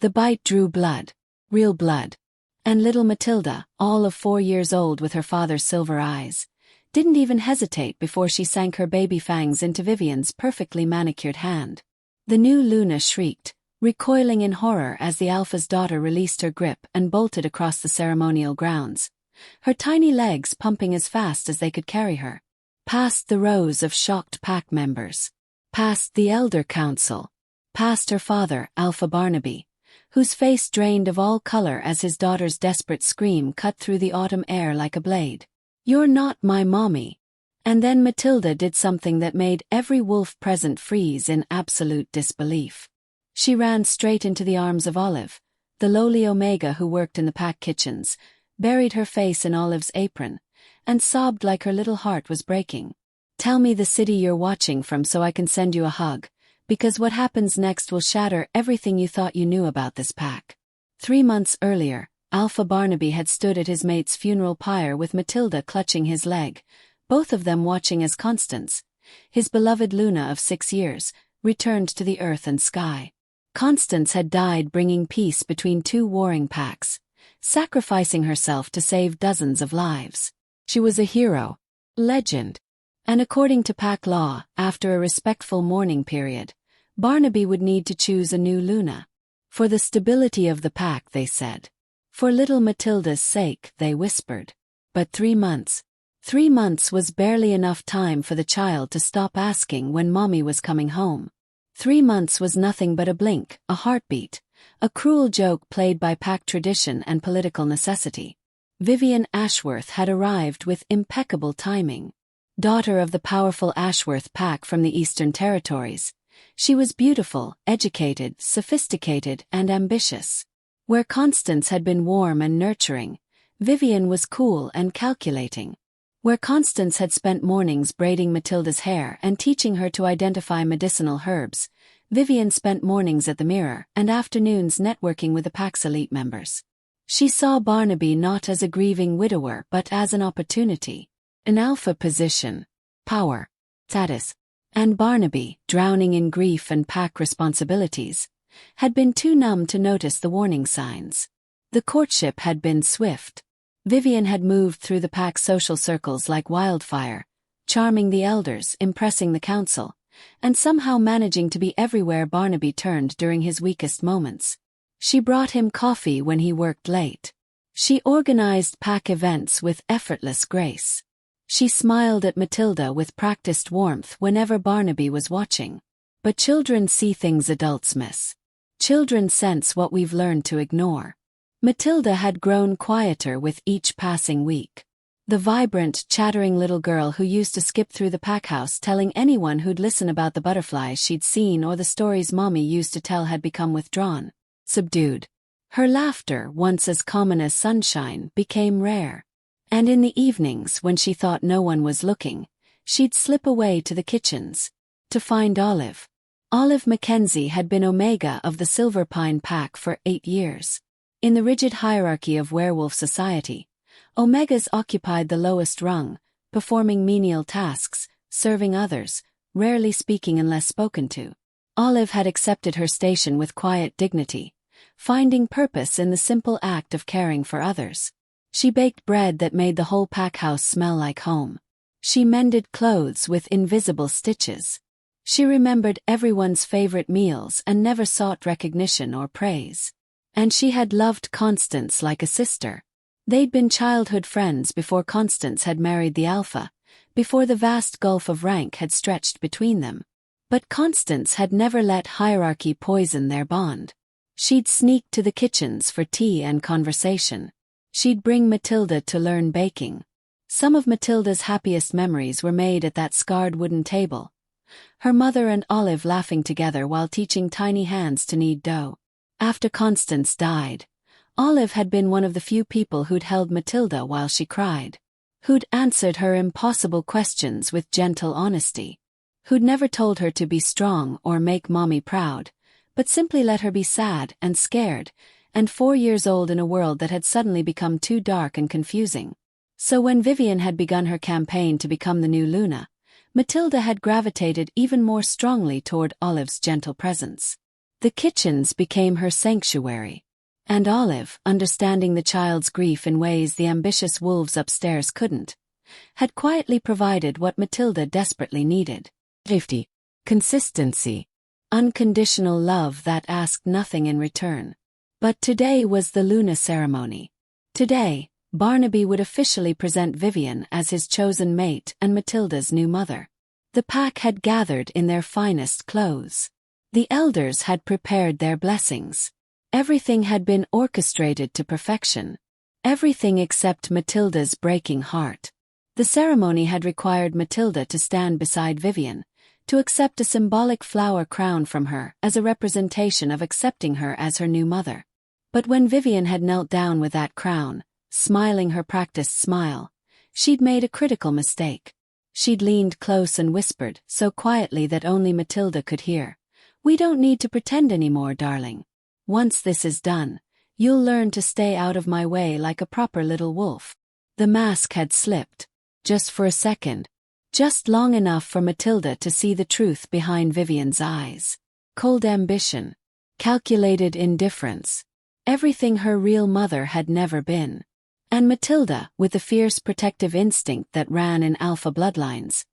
The bite drew blood. Real blood. And little Matilda, all of 4 years old with her father's silver eyes, didn't even hesitate before she sank her baby fangs into Vivienne's perfectly manicured hand. The new Luna shrieked, recoiling in horror as the Alpha's daughter released her grip and bolted across the ceremonial grounds, her tiny legs pumping as fast as they could carry her. Past the rows of shocked pack members. Past the Elder Council. Past her father, Alpha Barnaby, whose face drained of all color as his daughter's desperate scream cut through the autumn air like a blade. "You're not my mommy." And then Matilda did something that made every wolf present freeze in absolute disbelief. She ran straight into the arms of Olive, the lowly Omega who worked in the pack kitchens, buried her face in Olive's apron, and sobbed like her little heart was breaking. "Tell me the city you're watching from so I can send you a hug, because what happens next will shatter everything you thought you knew about this pack." 3 months earlier, Alpha Barnaby had stood at his mate's funeral pyre with Matilda clutching his leg, both of them watching as Constance, his beloved Luna of 6 years, returned to the earth and sky. Constance had died bringing peace between 2 warring packs, sacrificing herself to save dozens of lives. She was a hero, legend. And according to pack law, after a respectful mourning period, Barnaby would need to choose a new Luna. For the stability of the pack, they said. For little Matilda's sake, they whispered. But 3 months. 3 months was barely enough time for the child to stop asking when mommy was coming home. 3 months was nothing but a blink, a heartbeat, a cruel joke played by pack tradition and political necessity. Vivienne Ashworth had arrived with impeccable timing. Daughter of the powerful Ashworth pack from the Eastern Territories, she was beautiful, educated, sophisticated, and ambitious. Where Constance had been warm and nurturing, Vivienne was cool and calculating. Where Constance had spent mornings braiding Matilda's hair and teaching her to identify medicinal herbs, Vivienne spent mornings at the mirror and afternoons networking with the pack's elite members. She saw Barnaby not as a grieving widower but as an opportunity. An alpha position, power, status, and Barnaby, drowning in grief and pack responsibilities, had been too numb to notice the warning signs. The courtship had been swift. Vivienne had moved through the pack's social circles like wildfire, charming the elders, impressing the council, and somehow managing to be everywhere Barnaby turned during his weakest moments. She brought him coffee when he worked late. She organized pack events with effortless grace. She smiled at Matilda with practiced warmth whenever Barnaby was watching. But children see things adults miss. Children sense what we've learned to ignore. Matilda had grown quieter with each passing week. The vibrant, chattering little girl who used to skip through the pack house telling anyone who'd listen about the butterflies she'd seen or the stories Mommy used to tell had become withdrawn, subdued. Her laughter, once as common as sunshine, became rare. And in the evenings, when she thought no one was looking, she'd slip away to the kitchens to find Olive. Olive Mackenzie had been Omega of the Silverpine pack for 8 years. In the rigid hierarchy of werewolf society, Omegas occupied the lowest rung, performing menial tasks, serving others, rarely speaking unless spoken to. Olive had accepted her station with quiet dignity, finding purpose in the simple act of caring for others. She baked bread that made the whole pack house smell like home. She mended clothes with invisible stitches. She remembered everyone's favorite meals and never sought recognition or praise. And she had loved Constance like a sister. They'd been childhood friends before Constance had married the Alpha, before the vast gulf of rank had stretched between them. But Constance had never let hierarchy poison their bond. She'd sneak to the kitchens for tea and conversation. She'd bring Matilda to learn baking. Some of Matilda's happiest memories were made at that scarred wooden table. Her mother and Olive laughing together while teaching tiny hands to knead dough. After Constance died, Olive had been one of the few people who'd held Matilda while she cried. Who'd answered her impossible questions with gentle honesty. Who'd never told her to be strong or make Mommy proud, but simply let her be sad and scared, and 4 years old in a world that had suddenly become too dark and confusing. So when Vivienne had begun her campaign to become the new Luna, Matilda had gravitated even more strongly toward Olive's gentle presence. The kitchens became her sanctuary. And Olive, understanding the child's grief in ways the ambitious wolves upstairs couldn't, had quietly provided what Matilda desperately needed. Safety, consistency, unconditional love that asked nothing in return. But today was the Luna ceremony. Today, Barnaby would officially present Vivienne as his chosen mate and Matilda's new mother. The pack had gathered in their finest clothes. The elders had prepared their blessings. Everything had been orchestrated to perfection. Everything except Matilda's breaking heart. The ceremony had required Matilda to stand beside Vivienne, to accept a symbolic flower crown from her as a representation of accepting her as her new mother. But when Vivienne had knelt down with that crown, smiling her practiced smile, she'd made a critical mistake. She'd leaned close and whispered, so quietly that only Matilda could hear, "We don't need to pretend anymore, darling. Once this is done, you'll learn to stay out of my way like a proper little wolf." The mask had slipped. Just for a second. Just long enough for Matilda to see the truth behind Vivienne's eyes. Cold ambition. Calculated indifference. Everything her real mother had never been. And Matilda, with the fierce protective instinct that ran in Alpha bloodlines,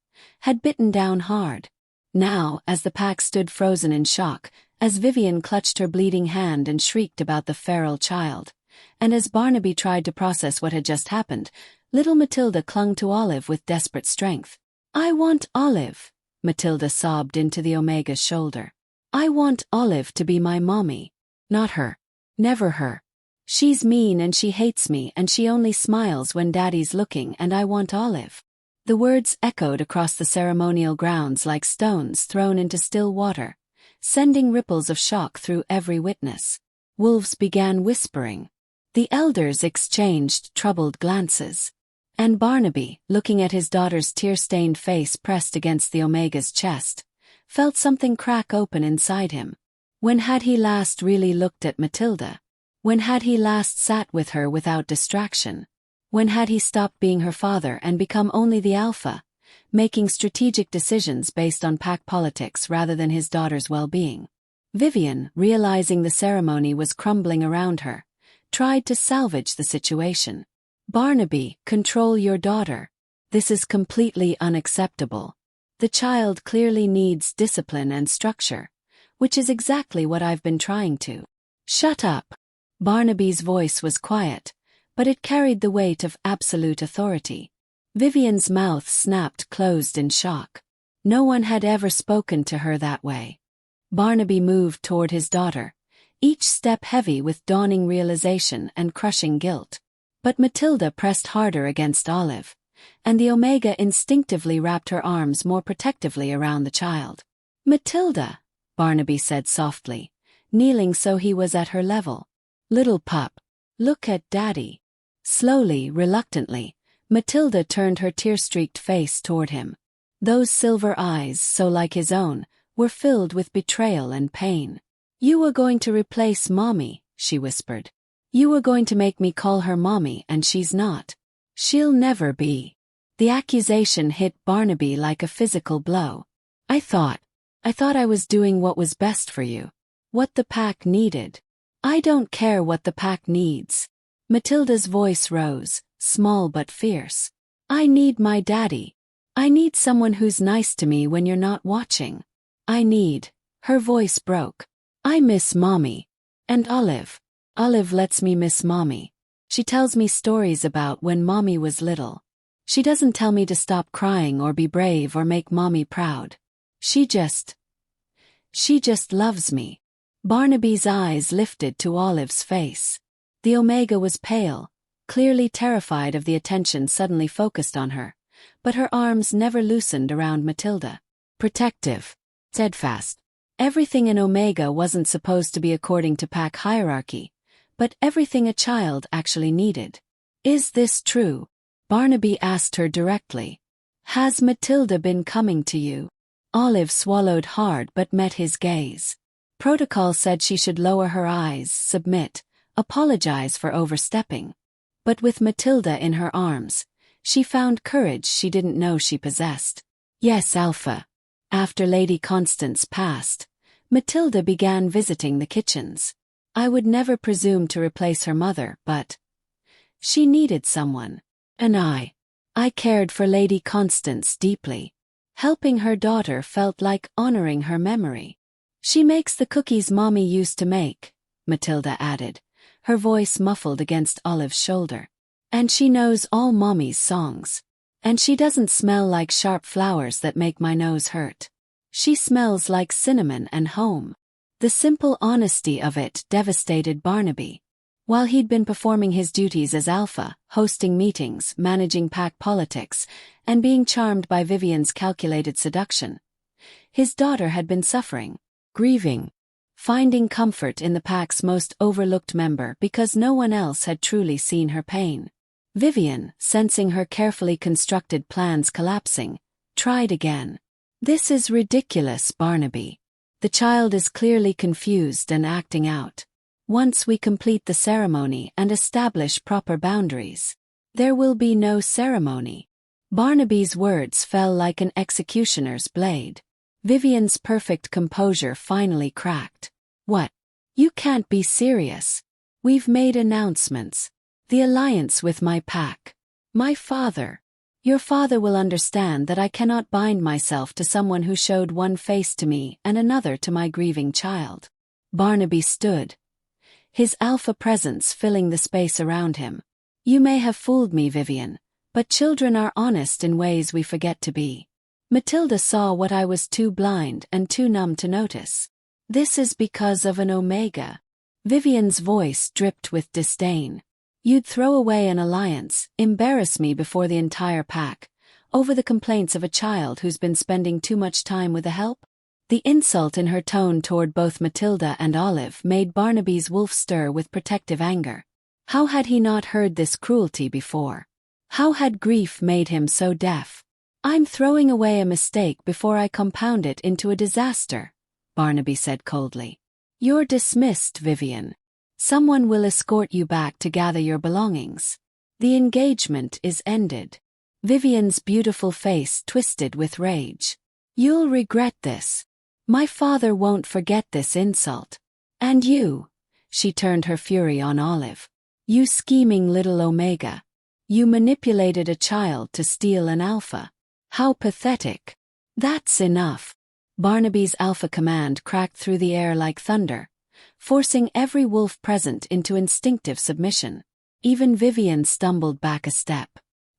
had bitten down hard. Now, as the pack stood frozen in shock, as Vivienne clutched her bleeding hand and shrieked about the feral child, and as Barnaby tried to process what had just happened, little Matilda clung to Olive with desperate strength. "I want Olive," Matilda sobbed into the Omega's shoulder. "I want Olive to be my mommy. Not her. Never her. She's mean and she hates me and she only smiles when Daddy's looking and I want Olive." The words echoed across the ceremonial grounds like stones thrown into still water, sending ripples of shock through every witness. Wolves began whispering. The elders exchanged troubled glances. And Barnaby, looking at his daughter's tear-stained face pressed against the Omega's chest, felt something crack open inside him. When had he last really looked at Matilda? When had he last sat with her without distraction? When had he stopped being her father and become only the alpha, making strategic decisions based on pack politics rather than his daughter's well-being? Vivienne, realizing the ceremony was crumbling around her, tried to salvage the situation. "Barnaby, control your daughter. This is completely unacceptable. The child clearly needs discipline and structure, which is exactly what I've been trying to." "Shut up." Barnaby's voice was quiet, but it carried the weight of absolute authority. Vivienne's mouth snapped closed in shock. No one had ever spoken to her that way. Barnaby moved toward his daughter, each step heavy with dawning realization and crushing guilt. But Matilda pressed harder against Olive, and the Omega instinctively wrapped her arms more protectively around the child. "Matilda," Barnaby said softly, kneeling so he was at her level. "Little pup, look at Daddy." Slowly, reluctantly, Matilda turned her tear-streaked face toward him. Those silver eyes, so like his own, were filled with betrayal and pain. "You were going to replace Mommy," she whispered. "You were going to make me call her Mommy and she's not. She'll never be." The accusation hit Barnaby like a physical blow. I thought I was doing what was best for you. What the pack needed. I don't care what the pack needs." Matilda's voice rose, small but fierce. "I need my daddy. I need someone who's nice to me when you're not watching. I need..." Her voice broke. "I miss Mommy. And Olive. Olive lets me miss Mommy. She tells me stories about when Mommy was little. She doesn't tell me to stop crying or be brave or make Mommy proud. She just loves me." Barnaby's eyes lifted to Olive's face. The Omega was pale, clearly terrified of the attention suddenly focused on her, but her arms never loosened around Matilda. Protective. Steadfast. Everything in Omega wasn't supposed to be according to pack hierarchy, but everything a child actually needed. "Is this true?" Barnaby asked her directly. "Has Matilda been coming to you?" Olive swallowed hard but met his gaze. Protocol said she should lower her eyes, submit, apologize for overstepping. But with Matilda in her arms, she found courage she didn't know she possessed. "Yes, Alpha." After Lady Constance passed, Matilda began visiting the kitchens. I would never presume to replace her mother, but she needed someone. And I cared for Lady Constance deeply. Helping her daughter felt like honoring her memory. She makes the cookies Mommy used to make, Matilda added, her voice muffled against Olive's shoulder. And she knows all Mommy's songs. And she doesn't smell like sharp flowers that make my nose hurt. She smells like cinnamon and home. The simple honesty of it devastated Barnaby. While he'd been performing his duties as Alpha, hosting meetings, managing pack politics, and being charmed by Vivienne's calculated seduction, his daughter had been suffering, grieving, finding comfort in the pack's most overlooked member because no one else had truly seen her pain. Vivienne, sensing her carefully constructed plans collapsing, tried again. "This is ridiculous, Barnaby. The child is clearly confused and acting out. Once we complete the ceremony and establish proper boundaries, there will be no ceremony." Barnaby's words fell like an executioner's blade. Vivienne's perfect composure finally cracked. "What? You can't be serious. We've made announcements. The alliance with my pack. My father. Your father will understand that I cannot bind myself to someone who showed one face to me and another to my grieving child." Barnaby stood, his alpha presence filling the space around him. "You may have fooled me, Vivienne, but children are honest in ways we forget to be. Matilda saw what I was too blind and too numb to notice. This is because of an Omega." Vivienne's voice dripped with disdain. "You'd throw away an alliance, embarrass me before the entire pack, over the complaints of a child who's been spending too much time with the help?" The insult in her tone toward both Matilda and Olive made Barnaby's wolf stir with protective anger. How had he not heard this cruelty before? How had grief made him so deaf? "I'm throwing away a mistake before I compound it into a disaster," Barnaby said coldly. "You're dismissed, Vivienne. Someone will escort you back to gather your belongings. The engagement is ended." Vivienne's beautiful face twisted with rage. "You'll regret this. My father won't forget this insult. And you," she turned her fury on Olive. "You scheming little Omega. You manipulated a child to steal an alpha. How pathetic." "That's enough." Barnaby's alpha command cracked through the air like thunder, forcing every wolf present into instinctive submission. Even Vivienne stumbled back a step.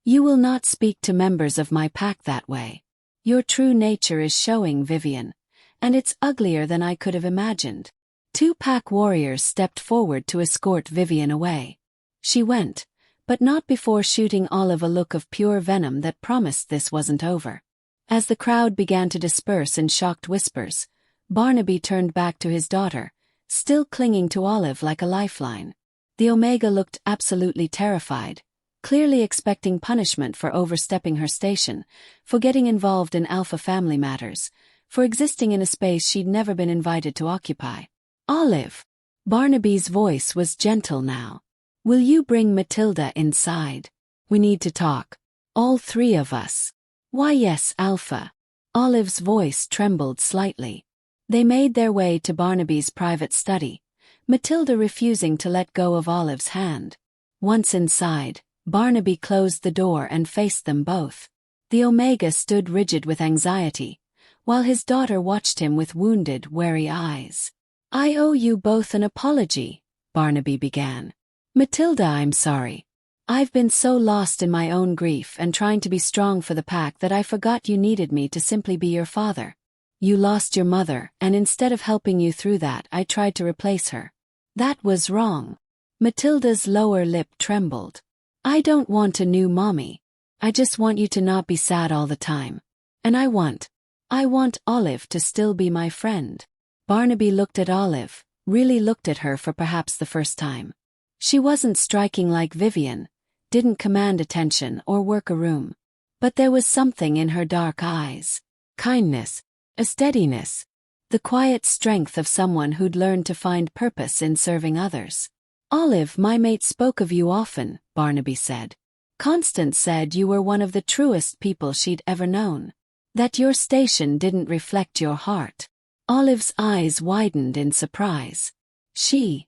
"You will not speak to members of my pack that way. Your true nature is showing, Vivienne, and it's uglier than I could have imagined." Two pack warriors stepped forward to escort Vivienne away. She went, but not before shooting Olive a look of pure venom that promised this wasn't over. As the crowd began to disperse in shocked whispers, Barnaby turned back to his daughter, still clinging to Olive like a lifeline. The Omega looked absolutely terrified, clearly expecting punishment for overstepping her station, for getting involved in Alpha family matters, for existing in a space she'd never been invited to occupy. "Olive!" Barnaby's voice was gentle now. "Will you bring Matilda inside? We need to talk. All three of us." "Why yes, Alpha." Olive's voice trembled slightly. They made their way to Barnaby's private study, Matilda refusing to let go of Olive's hand. Once inside, Barnaby closed the door and faced them both. The Omega stood rigid with anxiety, while his daughter watched him with wounded, wary eyes. "I owe you both an apology," Barnaby began. "Matilda, I'm sorry. I've been so lost in my own grief and trying to be strong for the pack that I forgot you needed me to simply be your father. You lost your mother, and instead of helping you through that, I tried to replace her. That was wrong." Matilda's lower lip trembled. "I don't want a new mommy. I just want you to not be sad all the time. And I want Olive to still be my friend." Barnaby looked at Olive, really looked at her for perhaps the first time. She wasn't striking like Vivienne, didn't command attention or work a room. But there was something in her dark eyes. Kindness, a steadiness, the quiet strength of someone who'd learned to find purpose in serving others. "Olive, my mate spoke of you often," Barnaby said. "Constance said you were one of the truest people she'd ever known. That your station didn't reflect your heart." Olive's eyes widened in surprise. She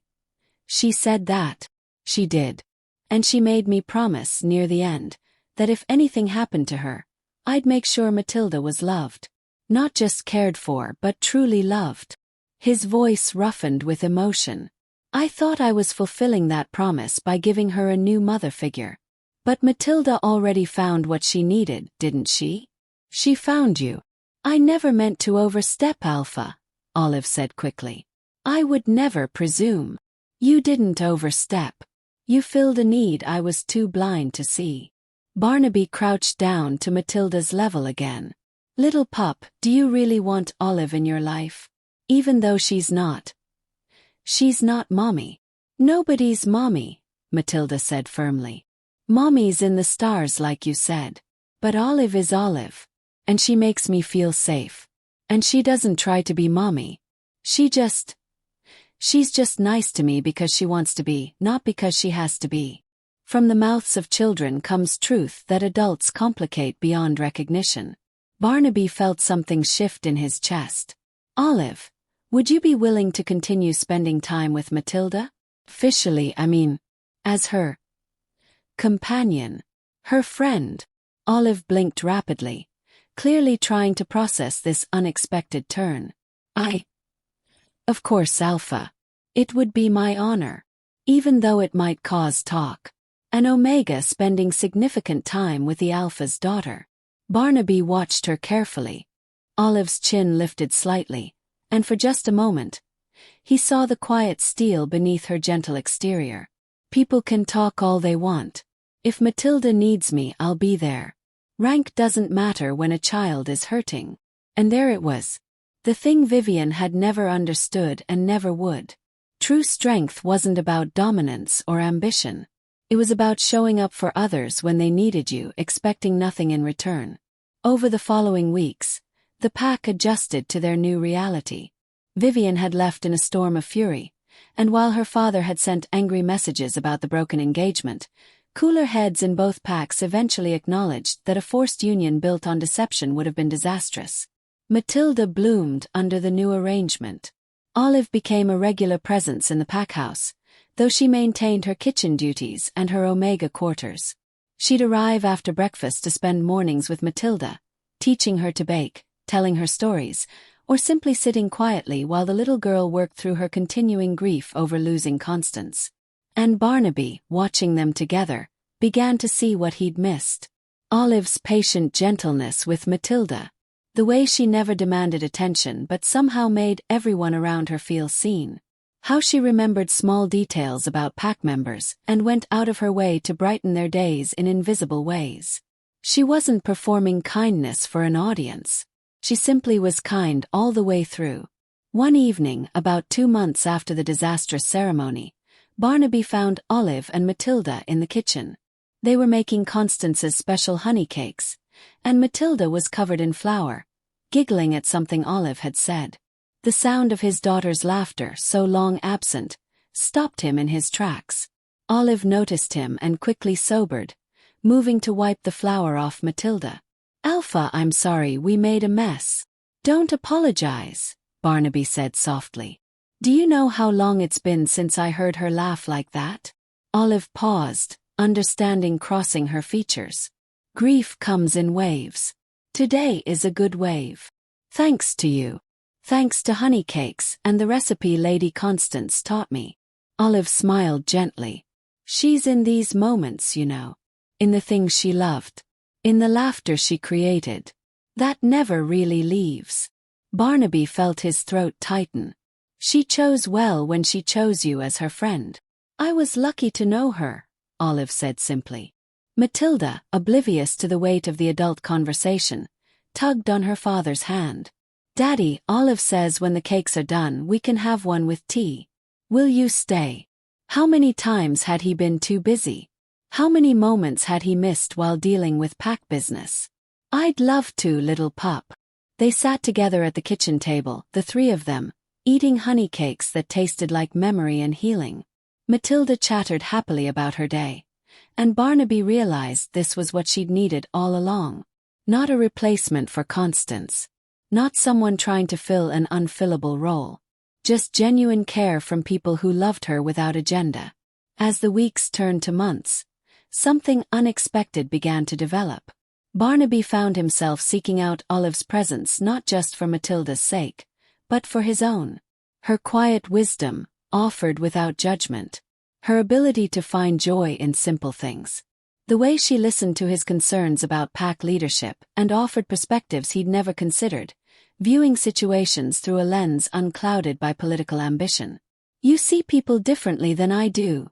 said that. She did. And she made me promise near the end that if anything happened to her, I'd make sure Matilda was loved. Not just cared for, but truly loved. His voice roughened with emotion. I thought I was fulfilling that promise by giving her a new mother figure. But Matilda already found what she needed, didn't she? She found you. I never meant to overstep, Alpha, Olive said quickly. I would never presume. You didn't overstep. You filled a need I was too blind to see. Barnaby crouched down to Matilda's level again. Little pup, do you really want Olive in your life? Even though she's not. She's not mommy. Nobody's mommy, Matilda said firmly. Mommy's in the stars like you said. But Olive is Olive. And she makes me feel safe. And she doesn't try to be mommy. She's just nice to me because she wants to be, not because she has to be. From the mouths of children comes truth that adults complicate beyond recognition. Barnaby felt something shift in his chest. Olive, would you be willing to continue spending time with Matilda? Officially, I mean, as her companion, her friend. Olive blinked rapidly, clearly trying to process this unexpected turn. Of course, Alpha. It would be my honor. Even though it might cause talk. An Omega spending significant time with the Alpha's daughter. Barnaby watched her carefully. Olive's chin lifted slightly, and for just a moment, he saw the quiet steel beneath her gentle exterior. People can talk all they want. If Matilda needs me, I'll be there. Rank doesn't matter when a child is hurting. And there it was. The thing Vivienne had never understood and never would. True strength wasn't about dominance or ambition. It was about showing up for others when they needed you, expecting nothing in return. Over the following weeks, the pack adjusted to their new reality. Vivienne had left in a storm of fury, and while her father had sent angry messages about the broken engagement, cooler heads in both packs eventually acknowledged that a forced union built on deception would have been disastrous. Matilda bloomed under the new arrangement. Olive became a regular presence in the packhouse, though she maintained her kitchen duties and her Omega quarters. She'd arrive after breakfast to spend mornings with Matilda, teaching her to bake, telling her stories, or simply sitting quietly while the little girl worked through her continuing grief over losing Constance. And Barnaby, watching them together, began to see what he'd missed. Olive's patient gentleness with Matilda. The way she never demanded attention but somehow made everyone around her feel seen. How she remembered small details about pack members and went out of her way to brighten their days in invisible ways. She wasn't performing kindness for an audience. She simply was kind all the way through. One evening, about 2 months after the disastrous ceremony, Barnaby found Olive and Matilda in the kitchen. They were making Constance's special honey cakes, and Matilda was covered in flour, giggling at something Olive had said. The sound of his daughter's laughter, so long absent, stopped him in his tracks. Olive noticed him and quickly sobered, moving to wipe the flour off Matilda. Alpha, I'm sorry we made a mess. Don't apologize, Barnaby said softly. Do you know how long it's been since I heard her laugh like that? Olive paused, understanding crossing her features. Grief comes in waves. Today is a good wave. Thanks to you. Thanks to honey cakes and the recipe Lady Constance taught me. Olive smiled gently. She's in these moments, you know. In the things she loved. In the laughter she created. That never really leaves. Barnaby felt his throat tighten. She chose well when she chose you as her friend. I was lucky to know her, Olive said simply. Matilda, oblivious to the weight of the adult conversation, tugged on her father's hand. Daddy, Olive says when the cakes are done we can have one with tea. Will you stay? How many times had he been too busy? How many moments had he missed while dealing with pack business? I'd love to, little pup. They sat together at the kitchen table, the three of them, eating honey cakes that tasted like memory and healing. Matilda chattered happily about her day, and Barnaby realized this was what she'd needed all along. Not a replacement for Constance. Not someone trying to fill an unfillable role. Just genuine care from people who loved her without agenda. As the weeks turned to months, something unexpected began to develop. Barnaby found himself seeking out Olive's presence not just for Matilda's sake, but for his own. Her quiet wisdom, offered without judgment. Her ability to find joy in simple things. The way she listened to his concerns about pack leadership and offered perspectives he'd never considered, viewing situations through a lens unclouded by political ambition. "You see people differently than I do,"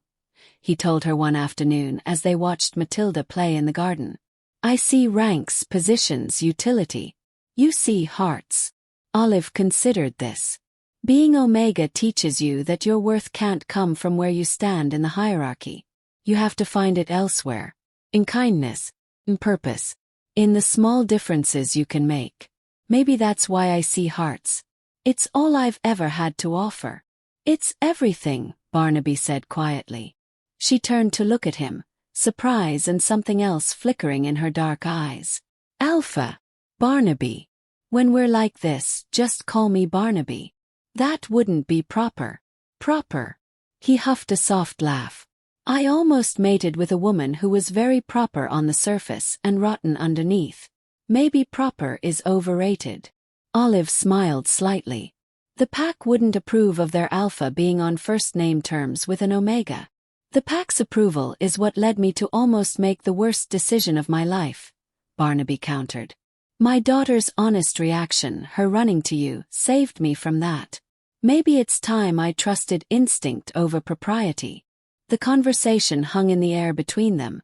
he told her one afternoon as they watched Matilda play in the garden. "I see ranks, positions, utility. You see hearts." Olive considered this. Being Omega teaches you that your worth can't come from where you stand in the hierarchy. You have to find it elsewhere. In kindness, in purpose, in the small differences you can make. Maybe that's why I see hearts. It's all I've ever had to offer. "It's everything," Barnaby said quietly. She turned to look at him, surprise and something else flickering in her dark eyes. "Alpha Barnaby. When we're like this, just call me Barnaby." "That wouldn't be proper." "Proper?" He huffed a soft laugh. "I almost mated with a woman who was very proper on the surface and rotten underneath. Maybe proper is overrated." Olive smiled slightly. The pack wouldn't approve of their Alpha being on first-name terms with an Omega. "The pack's approval is what led me to almost make the worst decision of my life," Barnaby countered. "My daughter's honest reaction, her running to you, saved me from that. Maybe it's time I trusted instinct over propriety." The conversation hung in the air between them,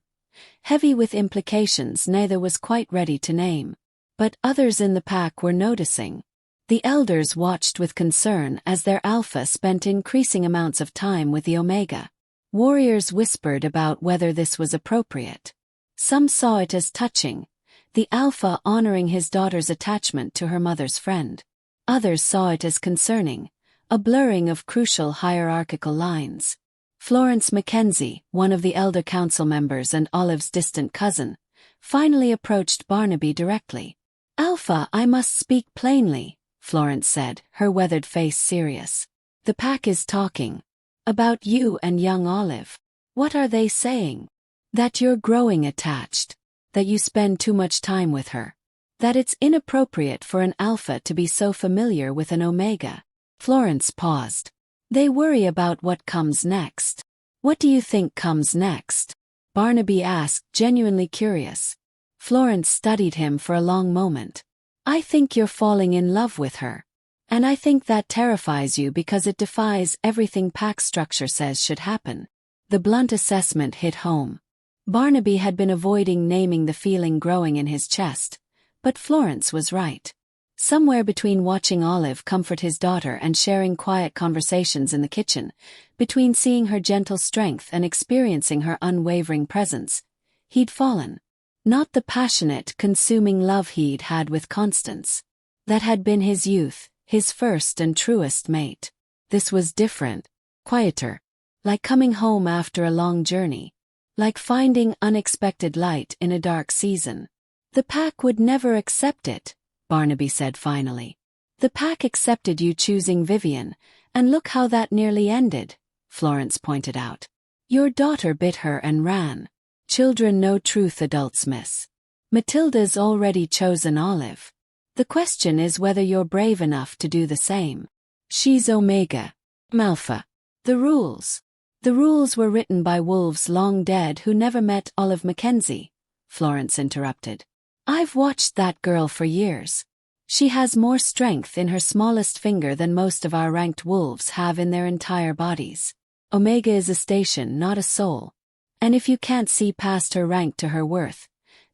heavy with implications neither was quite ready to name. But others in the pack were noticing. The elders watched with concern as their Alpha spent increasing amounts of time with the Omega. Warriors whispered about whether this was appropriate. Some saw it as touching, the Alpha honoring his daughter's attachment to her mother's friend. Others saw it as concerning, a blurring of crucial hierarchical lines. Florence Mackenzie, one of the elder council members and Olive's distant cousin, finally approached Barnaby directly. "Alpha, I must speak plainly," Florence said, her weathered face serious. "The pack is talking. About you and young Olive." "What are they saying?" "That you're growing attached. That you spend too much time with her. That it's inappropriate for an Alpha to be so familiar with an Omega." Florence paused. "They worry about what comes next." "What do you think comes next?" Barnaby asked, genuinely curious. Florence studied him for a long moment. "I think you're falling in love with her. And I think that terrifies you because it defies everything pack structure says should happen." The blunt assessment hit home. Barnaby had been avoiding naming the feeling growing in his chest, but Florence was right. Somewhere between watching Olive comfort his daughter and sharing quiet conversations in the kitchen, between seeing her gentle strength and experiencing her unwavering presence, he'd fallen. Not the passionate, consuming love he'd had with Constance. That had been his youth, his first and truest mate. This was different, quieter. Like coming home after a long journey. Like finding unexpected light in a dark season. "The pack would never accept it," Barnaby said finally. "The pack accepted you choosing Vivienne, and look how that nearly ended," Florence pointed out. "Your daughter bit her and ran. Children know truth, adults miss. Matilda's already chosen Olive. The question is whether you're brave enough to do the same. She's Omega. I'm Alpha. The rules were written by wolves long dead who never met Olive Mackenzie," Florence interrupted. "I've watched that girl for years. She has more strength in her smallest finger than most of our ranked wolves have in their entire bodies. Omega is a station, not a soul. And if you can't see past her rank to her worth,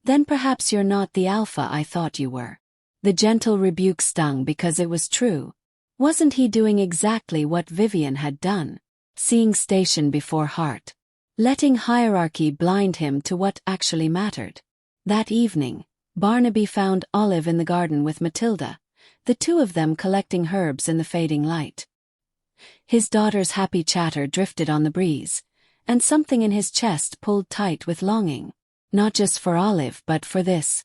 then perhaps you're not the Alpha I thought you were." The gentle rebuke stung because it was true. Wasn't he doing exactly what Vivienne had done? Seeing station before heart. Letting hierarchy blind him to what actually mattered. That evening, Barnaby found Olive in the garden with Matilda, the two of them collecting herbs in the fading light. His daughter's happy chatter drifted on the breeze, and something in his chest pulled tight with longing. Not just for Olive but for this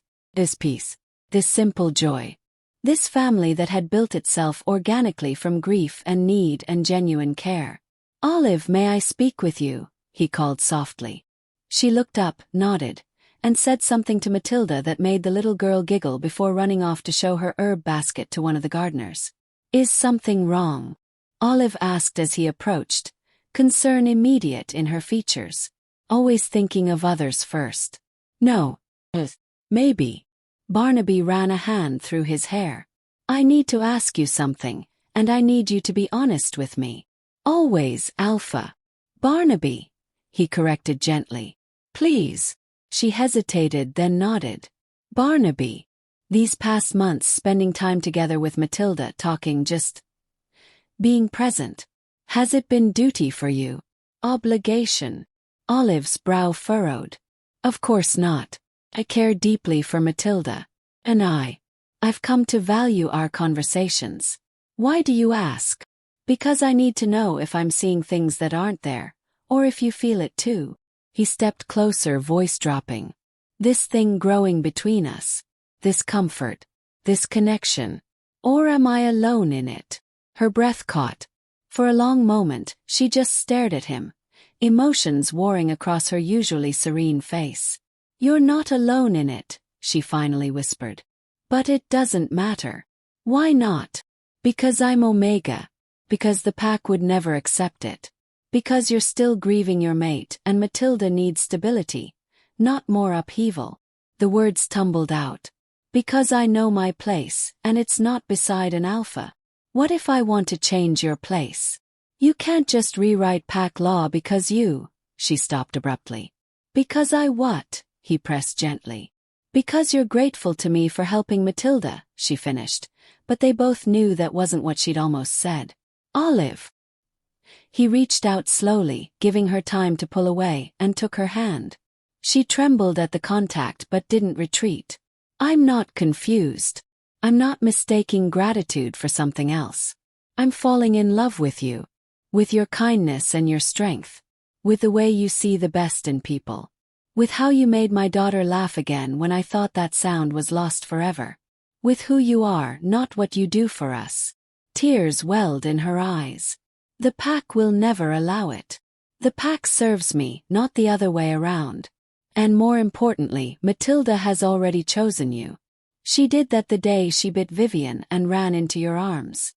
peace. This simple joy. This family that had built itself organically from grief and need and genuine care. "Olive, may I speak with you?" he called softly. She looked up, nodded, and said something to Matilda that made the little girl giggle before running off to show her herb basket to one of the gardeners. "Is something wrong?" Olive asked as he approached, concern immediate in her features. "Always thinking of others first." "No. Maybe." Barnaby ran a hand through his hair. "I need to ask you something, and I need you to be honest with me." "Always, Alpha Barnaby," he corrected gently. "Please." She hesitated, then nodded. "Barnaby." These past months spending time together with Matilda, talking, just being present. Has it been duty for you? Obligation? Olive's brow furrowed. "Of course not. I care deeply for Matilda. And I've come to value our conversations." "Why do you ask?" "Because I need to know if I'm seeing things that aren't there, or if you feel it too." He stepped closer, voice dropping. "This thing growing between us. This comfort. This connection. Or am I alone in it?" Her breath caught. For a long moment, she just stared at him, emotions warring across her usually serene face. "You're not alone in it," she finally whispered. "But it doesn't matter." "Why not?" "Because I'm Omega. Because the pack would never accept it. Because you're still grieving your mate and Matilda needs stability, not more upheaval." The words tumbled out. "Because I know my place, and it's not beside an alpha." "What if I want to change your place?" "You can't just rewrite pack law because you..." She stopped abruptly. "Because I what?" he pressed gently. "Because you're grateful to me for helping Matilda," she finished, but they both knew that wasn't what she'd almost said. "Olive." He reached out slowly, giving her time to pull away, and took her hand. She trembled at the contact but didn't retreat. "I'm not confused. I'm not mistaking gratitude for something else. I'm falling in love with you. With your kindness and your strength. With the way you see the best in people. With how you made my daughter laugh again when I thought that sound was lost forever. With who you are, not what you do for us." Tears welled in her eyes. "The pack will never allow it. The pack serves me, not the other way around. And more importantly, Matilda has already chosen you. She did that the day she bit Vivienne and ran into your arms."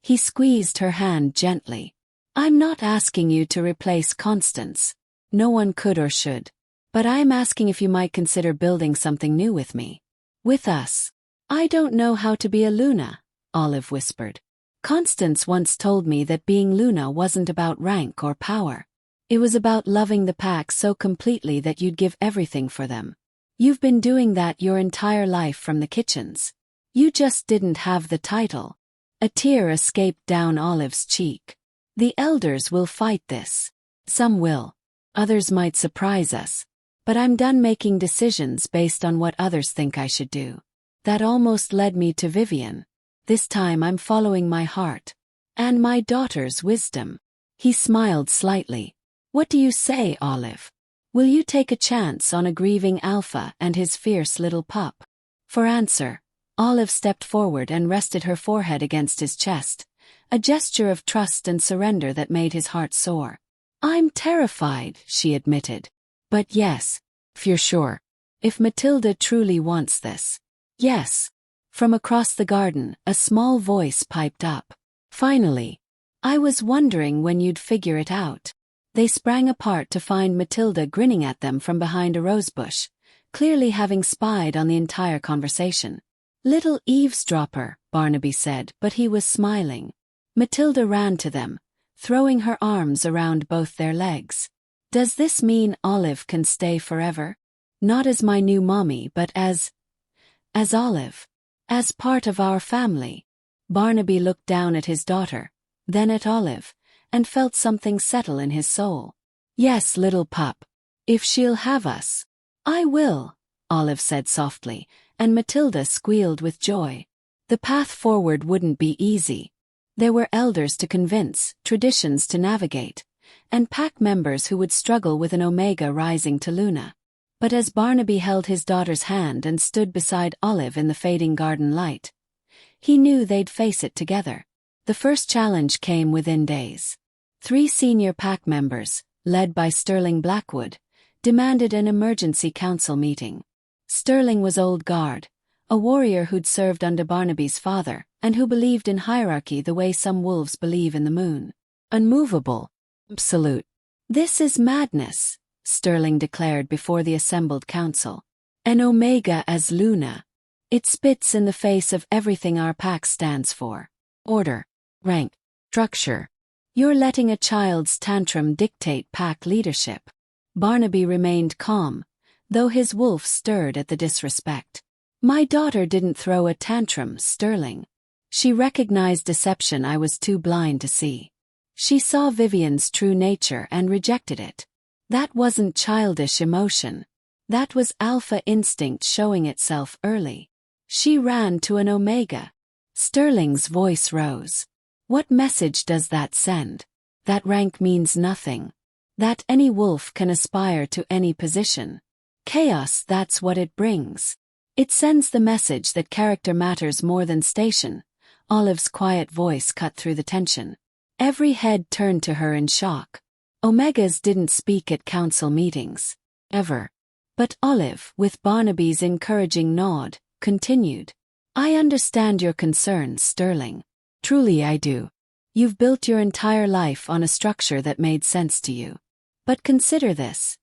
He squeezed her hand gently. "I'm not asking you to replace Constance. No one could or should. But I'm asking if you might consider building something new with me. With us." "I don't know how to be a Luna," Olive whispered. "Constance once told me that being Luna wasn't about rank or power. It was about loving the pack so completely that you'd give everything for them. You've been doing that your entire life from the kitchens. You just didn't have the title." A tear escaped down Olive's cheek. "The elders will fight this. Some will. Others might surprise us. But I'm done making decisions based on what others think I should do. That almost led me to Vivienne. This time I'm following my heart. And my daughter's wisdom." He smiled slightly. "What do you say, Olive? Will you take a chance on a grieving alpha and his fierce little pup?" For answer, Olive stepped forward and rested her forehead against his chest, a gesture of trust and surrender that made his heart soar. "I'm terrified," she admitted. "But yes, if you're sure. If Matilda truly wants this." "Yes." From across the garden, a small voice piped up. "Finally. I was wondering when you'd figure it out." They sprang apart to find Matilda grinning at them from behind a rosebush, clearly having spied on the entire conversation. "Little eavesdropper," Barnaby said, but he was smiling. Matilda ran to them, throwing her arms around both their legs. "Does this mean Olive can stay forever? Not as my new mommy, but as Olive. As part of our family." Barnaby looked down at his daughter, then at Olive, and felt something settle in his soul. "Yes, little pup. If she'll have us." "I will," Olive said softly, and Matilda squealed with joy. The path forward wouldn't be easy. There were elders to convince, traditions to navigate, and pack members who would struggle with an Omega rising to Luna. But as Barnaby held his daughter's hand and stood beside Olive in the fading garden light, he knew they'd face it together. The first challenge came within days. 3 senior pack members, led by Sterling Blackwood, demanded an emergency council meeting. Sterling was old guard, a warrior who'd served under Barnaby's father, and who believed in hierarchy the way some wolves believe in the moon. Unmovable. Absolute. "This is madness," Sterling declared before the assembled council. "An omega as Luna. It spits in the face of everything our pack stands for. Order, rank, structure. You're letting a child's tantrum dictate pack leadership." Barnaby remained calm, though his wolf stirred at the disrespect. "My daughter didn't throw a tantrum, Sterling. She recognized deception I was too blind to see. She saw Vivienne's true nature and rejected it. That wasn't childish emotion. That was alpha instinct showing itself early. She ran to an omega." Sterling's voice rose. "What message does that send? That rank means nothing. That any wolf can aspire to any position. Chaos, that's what it brings. It sends the message that character matters more than station." Olive's quiet voice cut through the tension. Every head turned to her in shock. Omegas didn't speak at council meetings. Ever. But Olive, with Barnaby's encouraging nod, continued. "I understand your concerns, Sterling. Truly I do. You've built your entire life on a structure that made sense to you. But consider this.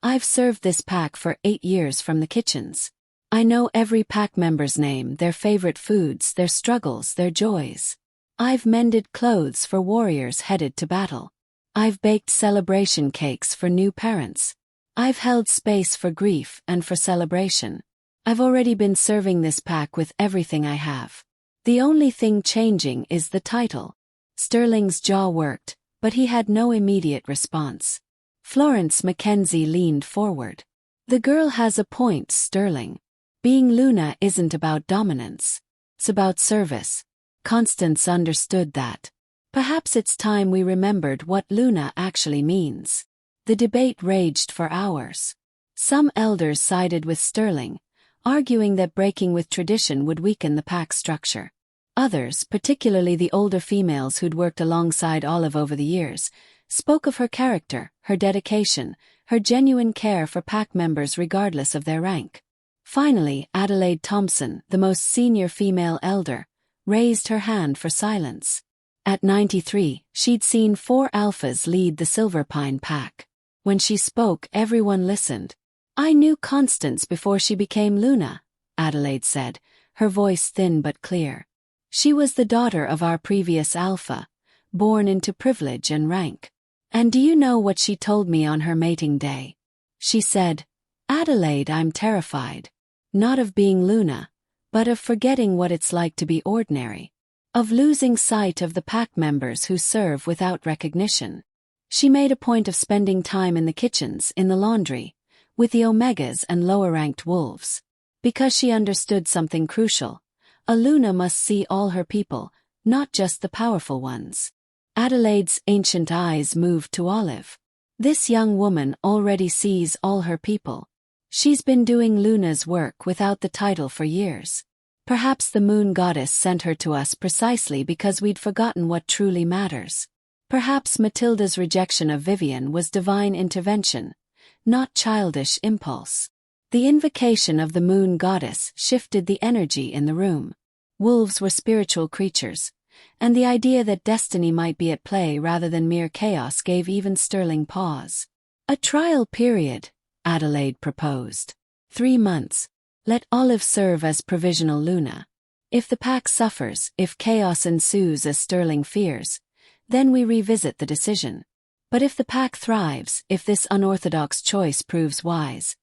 I've served this pack for 8 years from the kitchens. I know every pack member's name, their favorite foods, their struggles, their joys. I've mended clothes for warriors headed to battle. I've baked celebration cakes for new parents. I've held space for grief and for celebration. I've already been serving this pack with everything I have. The only thing changing is the title." Sterling's jaw worked, but he had no immediate response. Florence Mackenzie leaned forward. "The girl has a point, Sterling. Being Luna isn't about dominance. It's about service." Constance understood that. "Perhaps it's time we remembered what Luna actually means." The debate raged for hours. Some elders sided with Sterling, arguing that breaking with tradition would weaken the pack structure. Others, particularly the older females who'd worked alongside Olive over the years, spoke of her character, her dedication, her genuine care for pack members regardless of their rank. Finally, Adelaide Thompson, the most senior female elder, raised her hand for silence. At 93, she'd seen 4 alphas lead the Silverpine pack. When she spoke, everyone listened. "I knew Constance before she became Luna," Adelaide said, her voice thin but clear. "She was the daughter of our previous alpha, born into privilege and rank. And do you know what she told me on her mating day? She said, 'Adelaide, I'm terrified. Not of being Luna, but of forgetting what it's like to be ordinary. Of losing sight of the pack members who serve without recognition.' She made a point of spending time in the kitchens, in the laundry, with the omegas and lower-ranked wolves. Because she understood something crucial. A Luna must see all her people, not just the powerful ones." Adelaide's ancient eyes moved to Olive. "This young woman already sees all her people. She's been doing Luna's work without the title for years. Perhaps the moon goddess sent her to us precisely because we'd forgotten what truly matters. Perhaps Matilda's rejection of Vivienne was divine intervention, not childish impulse." The invocation of the moon goddess shifted the energy in the room. Wolves were spiritual creatures, and the idea that destiny might be at play rather than mere chaos gave even Sterling pause. "A trial period," Adelaide proposed. 3 months. Let Olive serve as Provisional Luna. If the pack suffers, if chaos ensues as Sterling fears, then we revisit the decision. But if the pack thrives, if this unorthodox choice proves wise,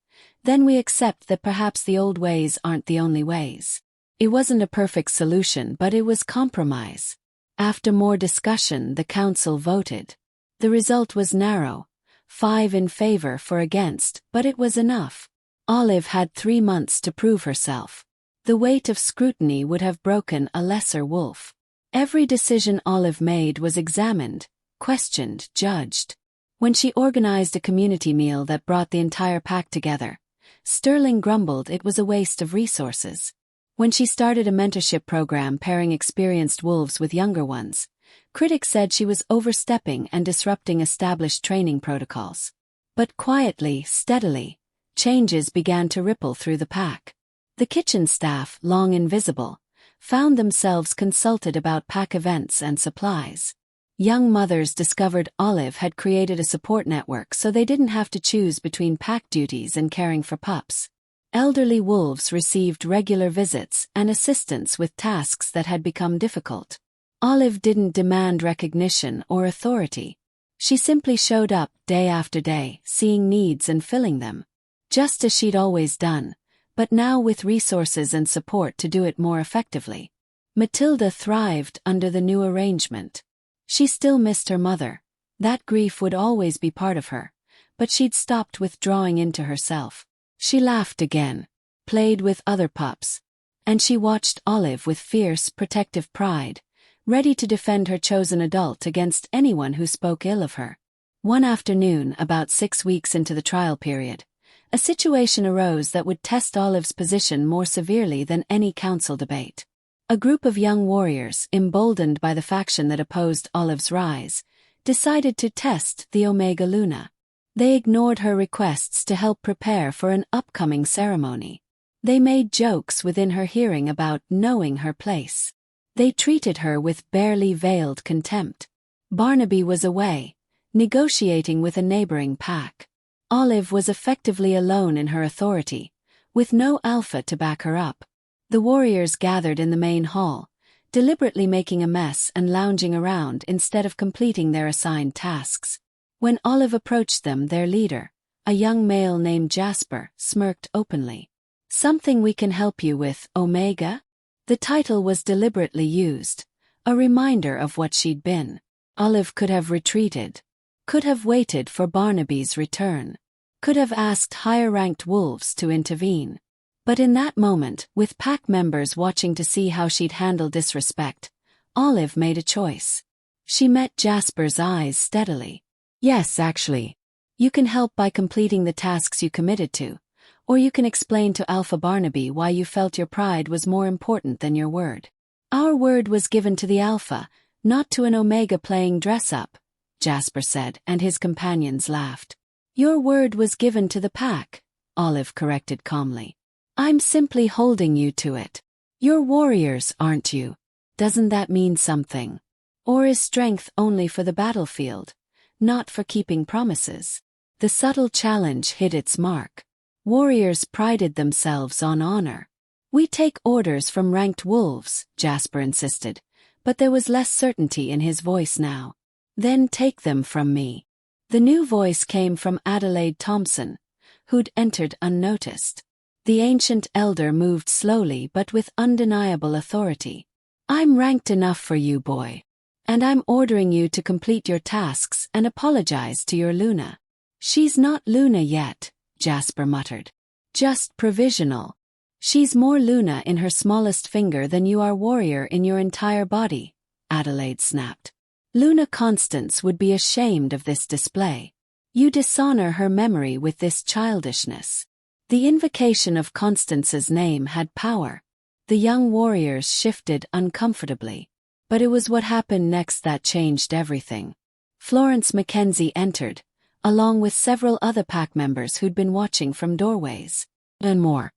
then we accept that perhaps the old ways aren't the only ways. It wasn't a perfect solution, but it was compromise. After more discussion, the council voted. The result was narrow, 5 in favor, 4 against, but it was enough. Olive had 3 months to prove herself. The weight of scrutiny would have broken a lesser wolf. Every decision Olive made was examined, questioned, judged. When she organized a community meal that brought the entire pack together, Sterling grumbled it was a waste of resources. When she started a mentorship program pairing experienced wolves with younger ones, critics said she was overstepping and disrupting established training protocols. But quietly, steadily, changes began to ripple through the pack. The kitchen staff, long invisible, found themselves consulted about pack events and supplies. Young mothers discovered Olive had created a support network so they didn't have to choose between pack duties and caring for pups. Elderly wolves received regular visits and assistance with tasks that had become difficult. Olive didn't demand recognition or authority. She simply showed up day after day, seeing needs and filling them. Just as she'd always done, but now with resources and support to do it more effectively. Matilda thrived under the new arrangement. She still missed her mother. That grief would always be part of her, but she'd stopped withdrawing into herself. She laughed again, played with other pups, and she watched Olive with fierce, protective pride, ready to defend her chosen adult against anyone who spoke ill of her. One afternoon, about 6 weeks into the trial period, a situation arose that would test Olive's position more severely than any council debate. A group of young warriors, emboldened by the faction that opposed Olive's rise, decided to test the Omega Luna. They ignored her requests to help prepare for an upcoming ceremony. They made jokes within her hearing about knowing her place. They treated her with barely veiled contempt. Barnaby was away, negotiating with a neighboring pack. Olive was effectively alone in her authority, with no alpha to back her up. The warriors gathered in the main hall, deliberately making a mess and lounging around instead of completing their assigned tasks. When Olive approached them, their leader, a young male named Jasper, smirked openly. "Something we can help you with, Omega?" The title was deliberately used, a reminder of what she'd been. Olive could have retreated, could have waited for Barnaby's return, could have asked higher-ranked wolves to intervene. But in that moment, with pack members watching to see how she'd handle disrespect, Olive made a choice. She met Jasper's eyes steadily. "Yes, actually. You can help by completing the tasks you committed to, or you can explain to Alpha Barnaby why you felt your pride was more important than your word." "Our word was given to the Alpha, not to an Omega playing dress-up," Jasper said, and his companions laughed. "Your word was given to the pack," Olive corrected calmly. "I'm simply holding you to it. You're warriors, aren't you? Doesn't that mean something? Or is strength only for the battlefield, not for keeping promises?" The subtle challenge hit its mark. Warriors prided themselves on honor. "We take orders from ranked wolves," Jasper insisted, but there was less certainty in his voice now. "Then take them from me." The new voice came from Adelaide Thompson, who'd entered unnoticed. The ancient elder moved slowly but with undeniable authority. "I'm ranked enough for you, boy. And I'm ordering you to complete your tasks and apologize to your Luna." "She's not Luna yet," Jasper muttered. "Just provisional. She's more Luna in her smallest finger than you are warrior in your entire body," Adelaide snapped. "Luna Constance would be ashamed of this display. You dishonor her memory with this childishness." The invocation of Constance's name had power. The young warriors shifted uncomfortably. But it was what happened next that changed everything. Florence Mackenzie entered, along with several other pack members who'd been watching from doorways. And more,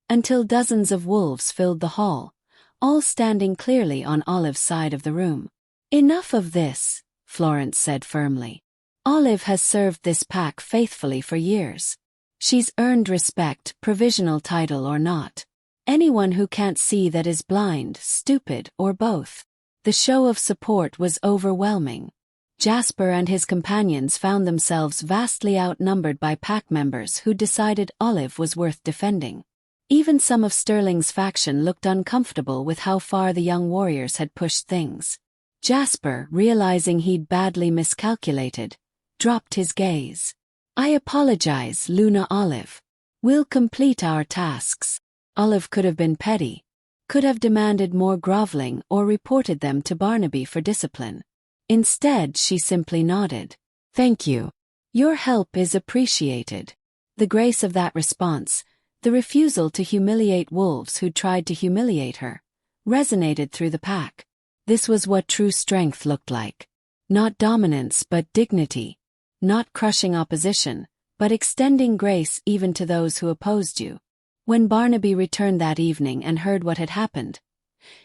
until dozens of wolves filled the hall, all standing clearly on Olive's side of the room. "Enough of this," Florence said firmly. "Olive has served this pack faithfully for years. She's earned respect, provisional title or not. Anyone who can't see that is blind, stupid, or both." The show of support was overwhelming. Jasper and his companions found themselves vastly outnumbered by pack members who decided Olive was worth defending. Even some of Sterling's faction looked uncomfortable with how far the young warriors had pushed things. Jasper, realizing he'd badly miscalculated, dropped his gaze. "I apologize, Luna Olive. We'll complete our tasks." Olive could have been petty, could have demanded more groveling or reported them to Barnaby for discipline. Instead, she simply nodded. "Thank you. Your help is appreciated." The grace of that response, the refusal to humiliate wolves who'd tried to humiliate her, resonated through the pack. This was what true strength looked like. Not dominance but dignity. Not crushing opposition, but extending grace even to those who opposed you. When Barnaby returned that evening and heard what had happened,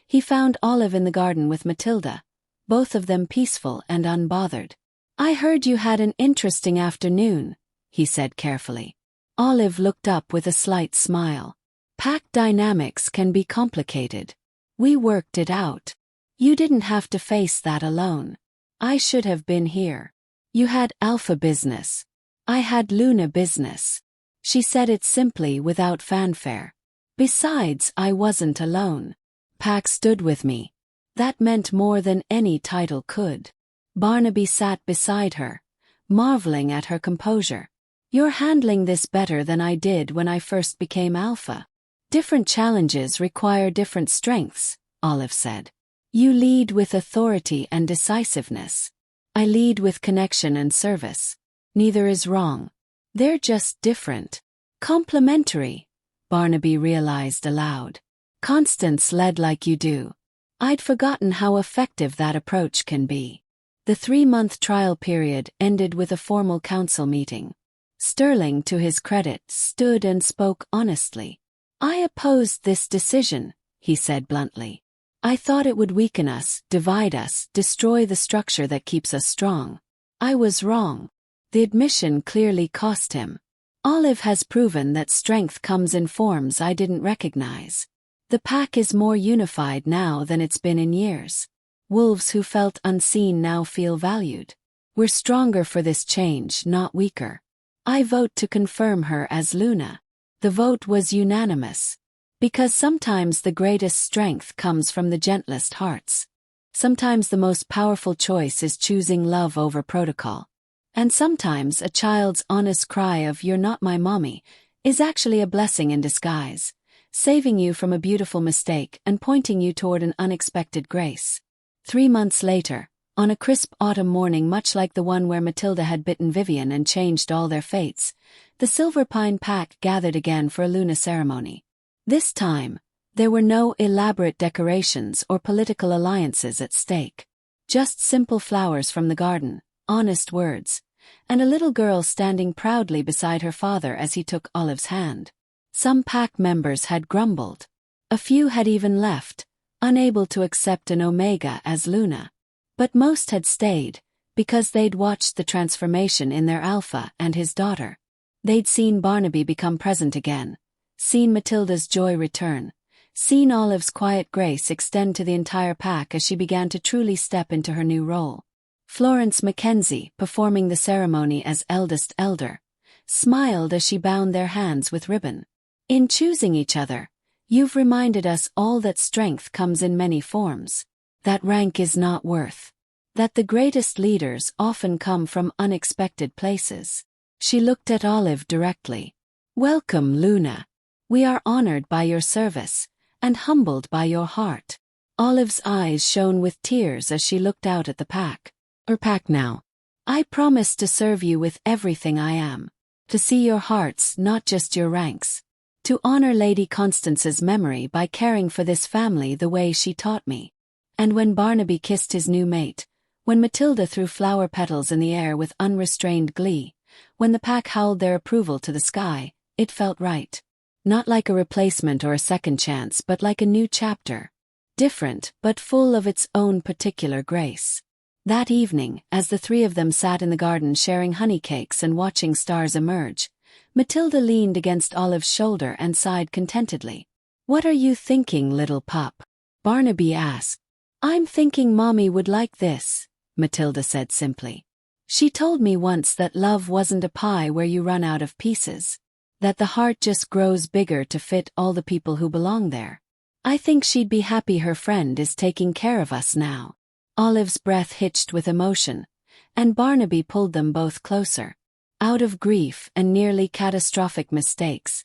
he found Olive in the garden with Matilda, both of them peaceful and unbothered. "I heard you had an interesting afternoon," he said carefully. Olive looked up with a slight smile. "Pack dynamics can be complicated. We worked it out. You didn't have to face that alone. I should have been here. You had Alpha business. I had Luna business." She said it simply without fanfare. "Besides, I wasn't alone. Pack stood with me. That meant more than any title could." Barnaby sat beside her, marveling at her composure. "You're handling this better than I did when I first became Alpha." "Different challenges require different strengths," Olive said. "You lead with authority and decisiveness. I lead with connection and service. Neither is wrong. They're just different. Complementary," Barnaby realized aloud. "Constance led like you do. I'd forgotten how effective that approach can be." The 3-month trial period ended with a formal council meeting. Sterling, to his credit, stood and spoke honestly. "I opposed this decision," he said bluntly. "I thought it would weaken us, divide us, destroy the structure that keeps us strong. I was wrong." The admission clearly cost him. "Olive has proven that strength comes in forms I didn't recognize. The pack is more unified now than it's been in years. Wolves who felt unseen now feel valued. We're stronger for this change, not weaker. I vote to confirm her as Luna." The vote was unanimous. Because sometimes the greatest strength comes from the gentlest hearts. Sometimes the most powerful choice is choosing love over protocol. And sometimes a child's honest cry of "you're not my mommy" is actually a blessing in disguise, saving you from a beautiful mistake and pointing you toward an unexpected grace. 3 months later, on a crisp autumn morning much like the one where Matilda had bitten Vivienne and changed all their fates, the Silverpine pack gathered again for a Luna ceremony. This time, there were no elaborate decorations or political alliances at stake. Just simple flowers from the garden, honest words, and a little girl standing proudly beside her father as he took Olive's hand. Some pack members had grumbled. A few had even left, unable to accept an Omega as Luna. But most had stayed, because they'd watched the transformation in their Alpha and his daughter. They'd seen Barnaby become present again, seen Matilda's joy return, seen Olive's quiet grace extend to the entire pack as she began to truly step into her new role. Florence Mackenzie, performing the ceremony as eldest elder, smiled as she bound their hands with ribbon. "In choosing each other, you've reminded us all that strength comes in many forms, that rank is not worth, that the greatest leaders often come from unexpected places." She looked at Olive directly. "Welcome, Luna. We are honored by your service, and humbled by your heart." Olive's eyes shone with tears as she looked out at the pack. "Her pack now. I promise to serve you with everything I am, to see your hearts, not just your ranks, to honor Lady Constance's memory by caring for this family the way she taught me." And when Barnaby kissed his new mate, when Matilda threw flower petals in the air with unrestrained glee, when the pack howled their approval to the sky, it felt right. Not like a replacement or a second chance, but like a new chapter. Different, but full of its own particular grace. That evening, as the 3 of them sat in the garden sharing honey cakes and watching stars emerge, Matilda leaned against Olive's shoulder and sighed contentedly. "What are you thinking, little pup?" Barnaby asked. "I'm thinking Mommy would like this," Matilda said simply. "She told me once that love wasn't a pie where you run out of pieces, that the heart just grows bigger to fit all the people who belong there. I think she'd be happy her friend is taking care of us now." Olive's breath hitched with emotion, and Barnaby pulled them both closer. Out of grief and nearly catastrophic mistakes,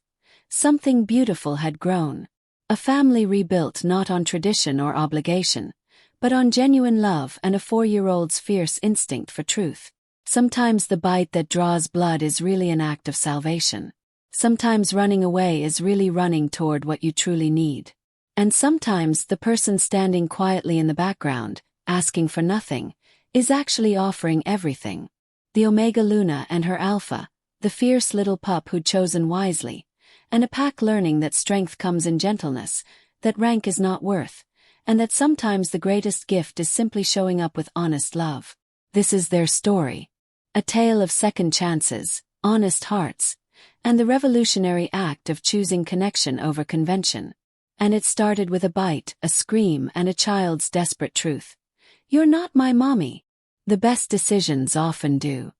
something beautiful had grown. A family rebuilt not on tradition or obligation, but on genuine love and a 4-year-old's fierce instinct for truth. Sometimes the bite that draws blood is really an act of salvation. Sometimes running away is really running toward what you truly need. And sometimes the person standing quietly in the background, asking for nothing, is actually offering everything. The Omega Luna and her Alpha, the fierce little pup who'd chosen wisely, and a pack learning that strength comes in gentleness, that rank is not worth, and that sometimes the greatest gift is simply showing up with honest love. This is their story. A tale of second chances, honest hearts, and the revolutionary act of choosing connection over convention. And it started with a bite, a scream, and a child's desperate truth. "You're not my mommy." The best decisions often do.